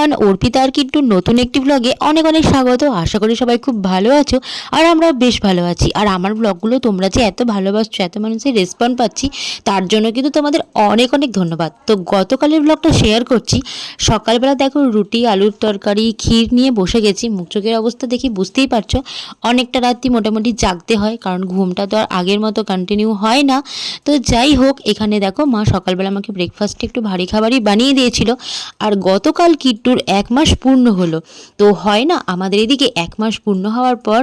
Everyone, Arpita আর কিট্টুর নতুন একটি ব্লগে অনেক অনেক স্বাগত। আশা করি সবাই খুব ভালো আছো আর আমরা বেশ ভালো আছি। আর আমার ব্লগগুলো তোমরা যে এত ভালোবাসছো, এত মানুষের রেসপন্স পাচ্ছি, তার জন্য কিন্তু তোমাদের অনেক অনেক ধন্যবাদ। তো গতকালের ব্লগটা শেয়ার করছি। সকালবেলা দেখো রুটি আলুর তরকারি ক্ষীর নিয়ে বসে গেছি। মুখ চোখের অবস্থা দেখি বুঝতেই পারছো অনেকটা রাত্রি মোটামুটি জাগতে হয়, কারণ ঘুমটা তো আর আগের মতো কন্টিনিউ হয় না। তো যাই হোক, এখানে দেখো মা সকালবেলা আমাকে ব্রেকফাস্টে একটু ভারী খাবারই বানিয়ে দিয়েছিল। আর গতকাল কিট্টুর 1 মাস পূর্ণ হলো। তো হয় না আমাদের এদিকে 1 মাস পূর্ণ হওয়ার পর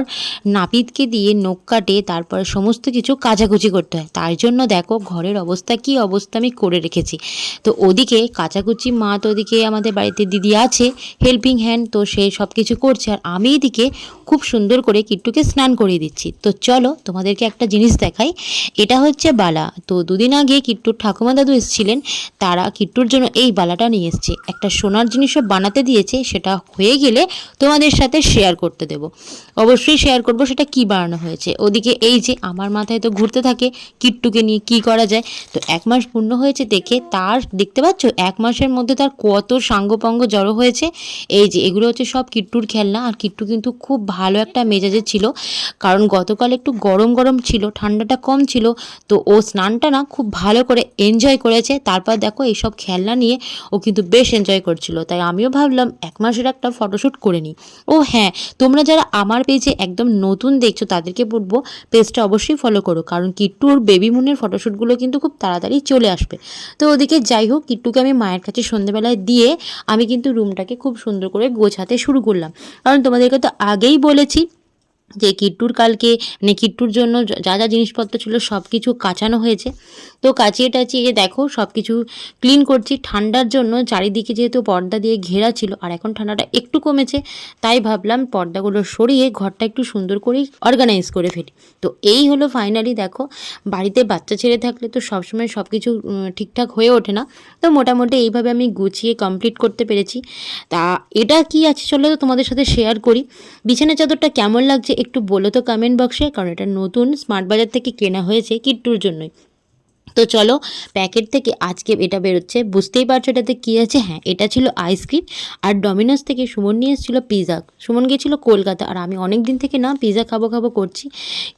নাপিতকে দিয়ে নখ কাটে, তারপরে সমস্ত কিছু কাচাকুচি করতে হয়। তার জন্য দেখো ঘরের অবস্থা কি অবস্থা আমি করে রেখেছি। তো ওদিকে কাচাকুচি মা, তো ওদিকে আমাদের বাড়িতে দিদি আছে হেল্পিং হ্যান্ড, তো সে সব কিছু করছে। আর আমি এদিকে খুব সুন্দর করে কিট্টুকে স্নান করিয়ে দিচ্ছি। তো চলো তোমাদেরকে একটা জিনিস দেখাই। এটা হচ্ছে বালা। তো দুদিন আগে কিট্টুর ঠাকুমা দাদু এসেছিলেন, তারা কিট্টুর জন্য এই বালাটা নিয়ে এসছে। একটা সোনার জিনিসও বানাতে দিয়েছে, সেটা হয়ে গেলে তোমাদের সাথে শেয়ার করতে দেব। অবশ্যই শেয়ার করব সেটা কি বানানো হয়েছে। ওদিকে এই যে আমার মাথায় তো ঘুরতে থাকে কিট্টুকে নিয়ে কি করা যায়। তো 1 মাস পূর্ণ হয়েছে দেখে তার দেখতে পাচ্ছ 1 মাসের মধ্যে তার কত সাঙ্গপাঙ্গ জড়ো হয়েছে। এই যে এগুলো হচ্ছে সব কিট্টুর খেলনা। আর কিট্টু কিন্তু খুব ভালো একটা মেজাজে ছিল, কারণ গতকাল একটু গরম গরম ছিল, ঠান্ডাটা কম ছিল। তো ও স্নানটা না খুব ভালো করে এনজয় করেছে। তারপর দেখো এইসব খেলনা নিয়ে ও কিন্তু বেশ এনজয় করছিল। তাই আমিও ভাবলাম 1 মাসের একটা ফটোশ্যুট করে নিই। ও হ্যাঁ, তোমরা যারা আমার পেজে একদম নতুন দেখছো তাদেরকে বলবো পেজটা অবশ্যই ফলো করো, কারণ কিট্টুর বেবি মুনের ফটোশ্যুটগুলো কিন্তু খুব তাড়াতাড়ি চলে আসবে। তো ওদিকে যাই হোক, কিট্টুকে আমি মায়ের কাছে সন্ধ্যেবেলায় দিয়ে আমি কিন্তু রুমটাকে খুব সুন্দর করে গোছাতে শুরু করলাম। কারণ তোমাদেরকে তো আগেই বলেছি যে কিট্টুর কালকে মানে কিট্টুর জন্য যা যা জিনিসপত্র ছিল সব কিছু কাচানো হয়েছে। তো কাচিয়ে টাচিয়ে দেখো সব কিছু ক্লিন করছি। ঠান্ডার জন্য চারিদিকে যেহেতু পর্দা দিয়ে ঘেরা ছিল, আর এখন ঠান্ডাটা একটু কমেছে, তাই ভাবলাম পর্দাগুলো সরিয়ে ঘরটা একটু সুন্দর করেই অর্গানাইজ করে ফেলি। তো এই হলো ফাইনালি। দেখো বাড়িতে বাচ্চা ছেড়ে থাকলে তো সবসময় সব কিছু ঠিকঠাক হয়ে ওঠে না। তো মোটামুটি এইভাবে আমি গুছিয়ে কমপ্লিট করতে পেরেছি। তা এটা কি আছে চলো তো তোমাদের সাথে শেয়ার করি। বিছানা চাদরটা কেমন লাগছে একটু বলো তো কমেন্ট বক্সে, কারণ এটা নতুন স্মার্ট বাজার থেকে কেনা হয়েছে কিট্টুর জন্যই। তো চলো, প্যাকেট থেকে আজকে এটা বেরোচ্ছে, বুঝতেই পারছো এটাতে কী আছে। হ্যাঁ, এটা ছিল আইসক্রিম। আর ডমিনোস থেকে সুমন নিয়ে এসেছিল পিৎজা। সুমন গিয়েছিল কলকাতা, আর আমি অনেক দিন থেকে না পিৎজা খাবো খাবো করছি।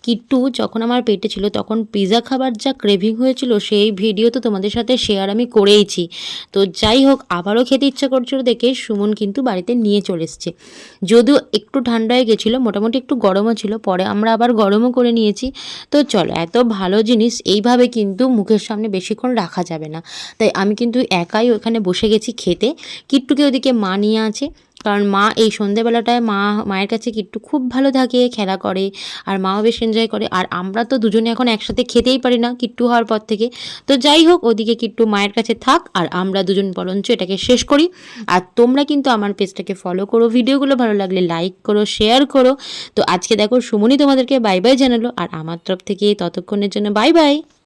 কিট্টু যখন আমার পেটে ছিল তখন পিৎজা খাবার যা ক্রেভিং হয়েছিল সেই ভিডিও তো তোমাদের সাথে শেয়ার আমি করেইছি। তো যাই হোক, আবারও খেতে ইচ্ছা করছিল দেখে সুমন কিন্তু বাড়িতে নিয়ে চলে এসছে। যদিও একটু ঠান্ডা হয়ে গেছিলো, মোটামুটি একটু গরমও ছিল, পরে আমরা আবার গরমও করে নিয়েছি। তো চলো, এত ভালো জিনিস এইভাবে কিন্তু মুখের সামনে বেশিক্ষণ রাখা যাবে না। তাই আমি কিন্তু একাই ওখানে বসে গেছি খেতে। কিট্টুকে ওদিকে মা নিয়ে আছে, কারণ মা এই সন্ধেবেলাটায় মায়ের কাছে কিট্টু খুব ভালো থাকে, খেলা করে, আর মাও বেশ এনজয় করে। আর আমরা তো দুজনে এখন একসাথে খেতেই পারি না কিট্টু হওয়ার পর থেকে। তো যাই হোক, ওদিকে কিট্টু মায়ের কাছে থাক, আর আমরা দুজন বরঞ্চ এটাকে শেষ করি। আর তোমরা কিন্তু আমার পেজটাকে ফলো করো, ভিডিওগুলো ভালো লাগলে লাইক করো, শেয়ার করো। তো আজকে দেখো সুমনই তোমাদেরকে বাই বাই জানালো, আর আমার তরফ থেকে ততক্ষণের জন্য বাই বাই।